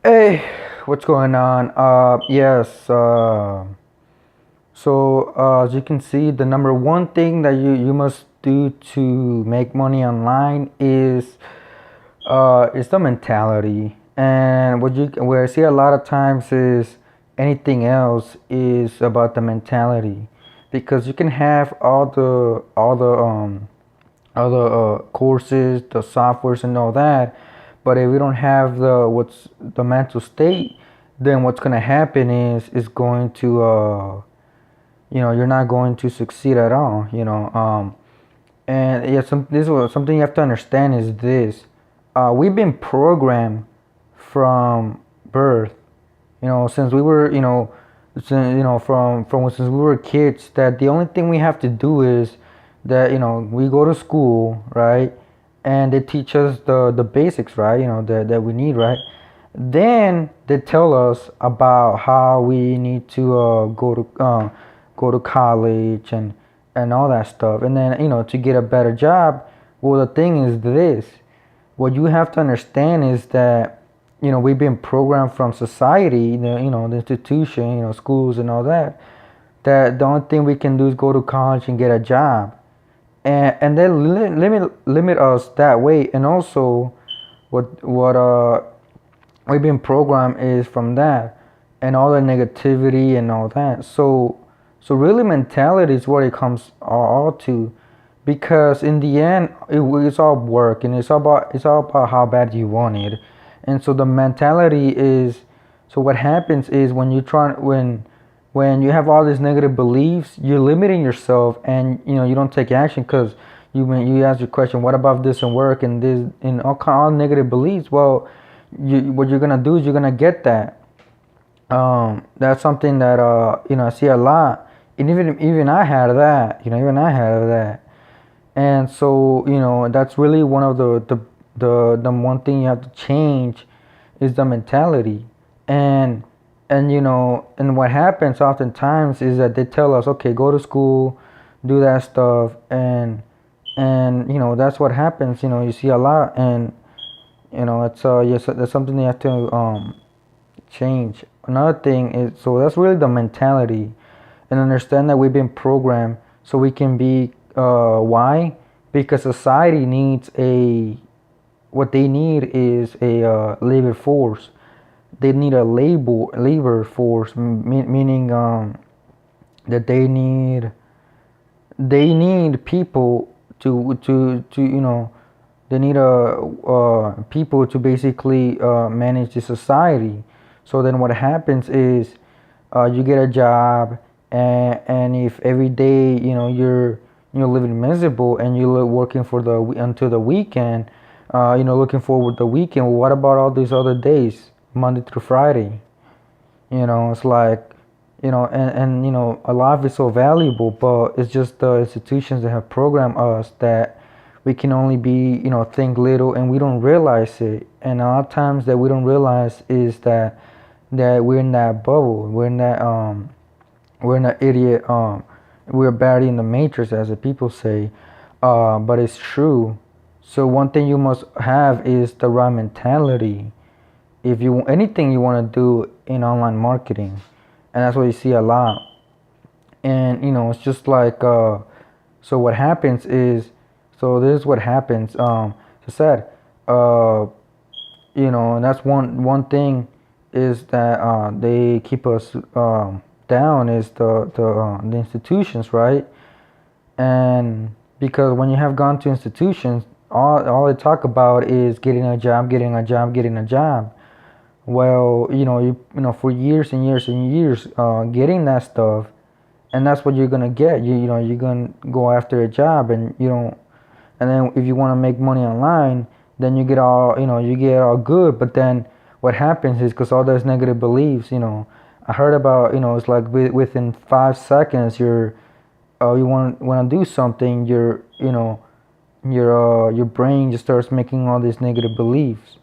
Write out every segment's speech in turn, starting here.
Hey, what's going on? Yes. As you can see, the number one thing that you must do to make money online is the mentality. And where I see a lot of times is anything else is about the mentality, because you can have all the courses, the softwares, and all that. But if we don't have the mental state, then what's gonna happen is going to you're not going to succeed at all. And yeah, something you have to understand is this: we've been programmed from birth. Since we were since we were kids, that the only thing we have to do is that we go to school, right? And they teach us the basics, right? That we need, right? Then they tell us about how we need to go to college and all that stuff. And then to get a better job. Well, the thing is this: what you have to understand is that we've been programmed from society, the institution, schools and all that, that the only thing we can do is go to college and get a job, and they limit us that way. And also what we've been programmed is from that, and all the negativity and all that. So really, mentality is what it comes all to, because in the end, it's all work, and it's all about how bad you want it. And so the mentality is, so what happens is when you try when you have all these negative beliefs, you're limiting yourself, and you don't take action, because you ask your question, what about this and work and this and all negative beliefs. Well, what you're gonna do is you're gonna get that. That's something that I see a lot, and even I had that. Even I had that. And so that's really one of the one thing you have to change is the mentality. And and what happens oftentimes is that they tell us, okay, go to school, do that stuff, and that's what happens. You see a lot. And it's yes, that's something you have to change. Another thing is, so that's really the mentality, and understand that we've been programmed so we can be why? Because society needs a what they need is a labor force. They need a labor force, meaning that they need people to they need people to basically manage the society. So then what happens is you get a job, and if every day you're living miserable, and you're working for until the weekend, looking forward to the weekend. Well, what about all these other days, Monday through Friday? It's like, and a life is so valuable, but it's just the institutions that have programmed us that we can only be, think little, and we don't realize it. And a lot of times that we don't realize is that we're in that bubble, we're in that idiot, we're barely in the matrix, as the people say. But it's true. So one thing you must have is the right mentality if you anything you want to do in online marketing. And that's what you see a lot. And it's just like so what happens is, so this is what happens. As I said, uh and that's one thing is that they keep us down, is the institutions, right? And because when you have gone to institutions, all they talk about is getting a job, getting a job, getting a job. Well, for years and years and years, getting that stuff, and that's what you're gonna get. You're gonna go after a job, and you don't. And then if you want to make money online, then you get all good. But then what happens is, because all those negative beliefs, I heard about, it's like within 5 seconds, you want to do something, your brain just starts making all these negative beliefs.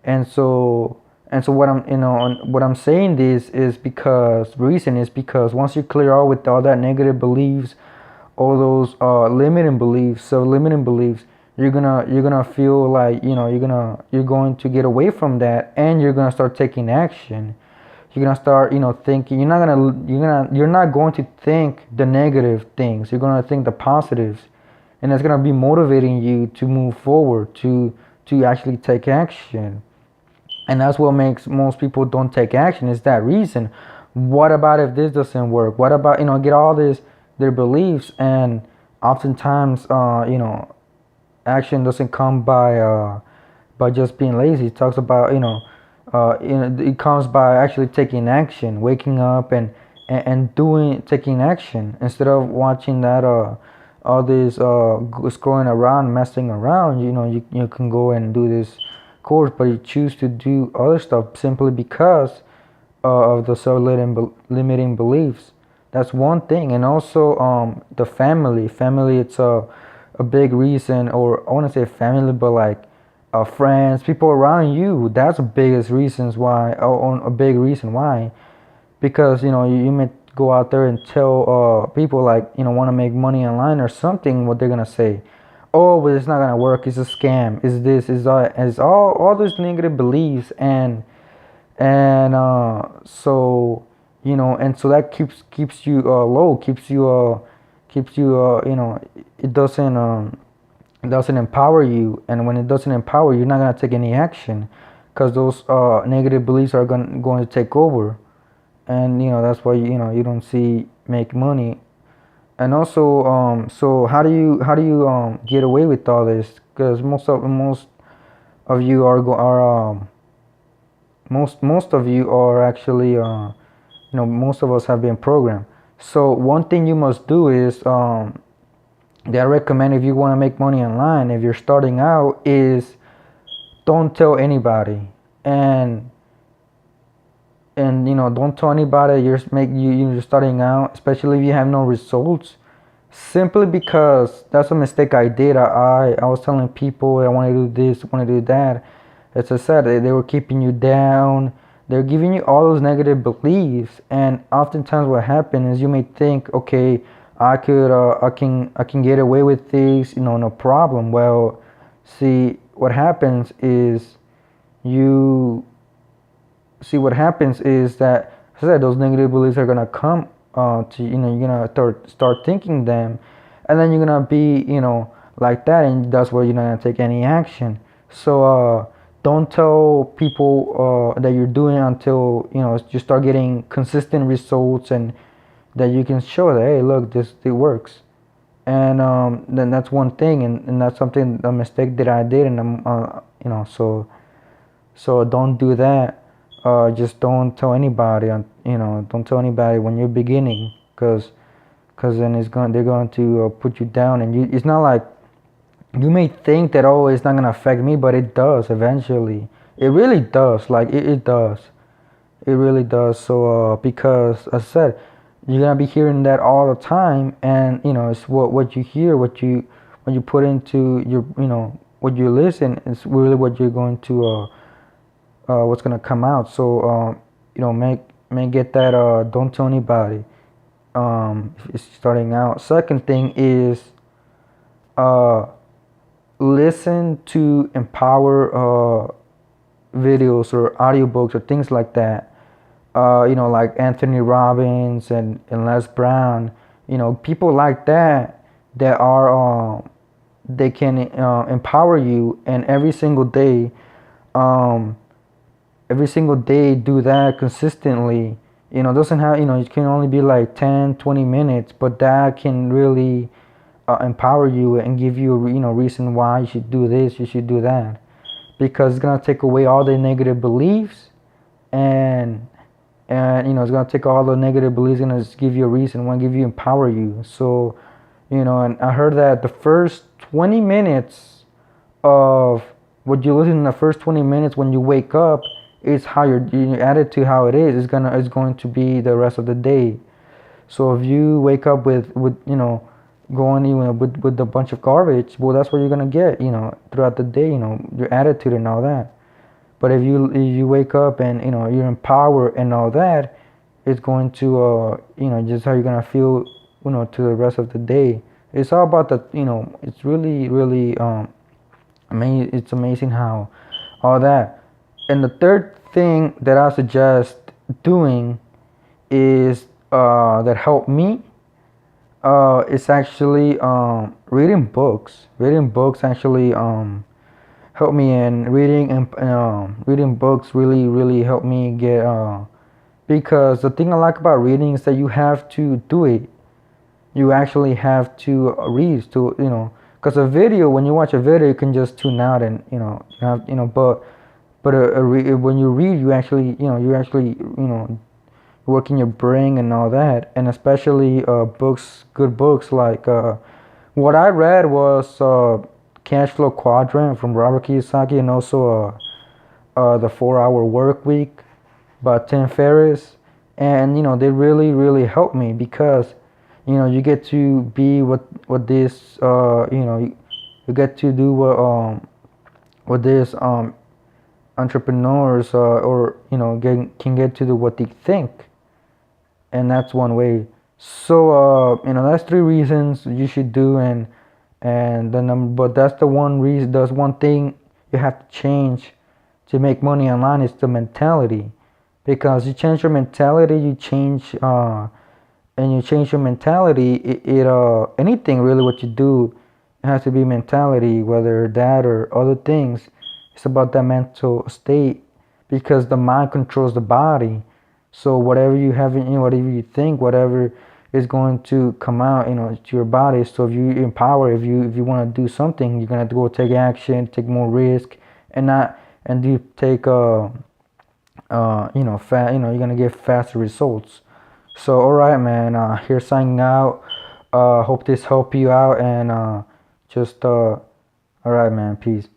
And so what I'm saying this is because once you clear out with all that negative beliefs, all those limiting beliefs, so limiting beliefs, you're gonna feel like, you're going to get away from that, and you're gonna start taking action. You're gonna start, thinking. You're not going to think the negative things. You're gonna think the positives, and it's gonna be motivating you to move forward, to actually take action. And that's what makes most people don't take action, is that reason. What about if this doesn't work? What about, get all this, their beliefs. And oftentimes, action doesn't come by just being lazy. It talks about, it comes by actually taking action, waking up, and doing, taking action, instead of watching that all this scrolling around, messing around. You can go and do this course, but you choose to do other stuff simply because of the self-limiting beliefs. That's one thing. And also, the family, it's a big reason. Or I want to say family, but like, friends, people around you. That's the biggest reasons why, or a big reason why. Because you may go out there and tell people, like, want to make money online or something. What they're gonna say? Oh, but it's not gonna work. It's a scam. Is this? Is that? Is all those negative beliefs. And and so that keeps you low, keeps you it doesn't empower you. And when it doesn't empower you, you're not gonna take any action, because those negative beliefs are going to take over. And that's why you don't see make money. And also, so how do you get away with all this? Because most of you most of you are actually, most of us have been programmed. So one thing you must do is, that I recommend, if you want to make money online, if you're starting out, is don't tell anybody. And don't tell anybody you're starting out, especially if you have no results. Simply because that's a mistake I did. I was telling people I want to do this, I want to do that. As I said, they were keeping you down. They're giving you all those negative beliefs. And oftentimes what happens is, you may think, okay, I can get away with this, no problem. Well, see, what happens is you see what happens is that, as I said, those negative beliefs are gonna come to you're gonna start thinking them, and then you're gonna be like that, and that's where you're not gonna take any action. So don't tell people that you're doing until you start getting consistent results, and that you can show that, hey, look, this it works. And then that's one thing, and that's something, a mistake that I did. And I'm so don't do that. Just don't tell anybody. Don't tell anybody when you're beginning, because then they're going to put you down. And it's not like, you may think that, oh, it's not gonna affect me, but it does eventually. It really does. Like, it does. It really does. So because, as I said, you're gonna be hearing that all the time, and it's what you hear, what you put into your, what you listen, is really what you're going to what's gonna come out. So make get that, don't tell anybody if it's starting out. Second thing is, listen to empower videos or audiobooks or things like that. Like Anthony Robbins and Les Brown. People like that are they can empower you. And every single day do that consistently. Doesn't have, it can only be like 10-20 minutes, but that can really empower you and give you reason why you should do this, you should do that, because it's gonna take away all the negative beliefs. And it's gonna take all the negative beliefs and just give you a reason, want to give you, empower you. So and I heard that the first 20 minutes of what you listen in the first 20 minutes when you wake up is how your attitude, how it is going to be the rest of the day. So if you wake up with going with a bunch of garbage, well, that's what you're gonna get throughout the day, your attitude and all that. But if you wake up and you're empowered and all that, it's going to just how you're gonna feel to the rest of the day. It's all about the it's really I mean, it's amazing how all that. And the third thing that I suggest doing is that helped me is actually reading books. Reading books actually helped me, and reading books really helped me get because the thing I like about reading is that you have to do it. You actually have to read to, because a video, when you watch a video, you can just tune out and, but when you read, you actually working your brain and all that. And especially books, good books like what I read was Cash Flow Quadrant from Robert Kiyosaki, and also the 4 Hour Work Week by Tim Ferriss. And they really helped me because you get to be what this you get to do what this entrepreneurs or can get to do what they think. And that's one way. So that's three reasons you should do. And the number, but that's the one reason, that's one thing you have to change to make money online, is the mentality. Because you change your mentality, you change and you change your mentality, anything really what you do, it has to be mentality, whether that or other things. It's about that mental state, because the mind controls the body. So whatever you have in you, whatever you think, whatever is going to come out, to your body. So if you empower, if you want to do something, you're gonna have to go take action, take more risk, and not and you take you're gonna get faster results. So all right, man. Here signing out. Hope this helped you out, and just all right, man. Peace.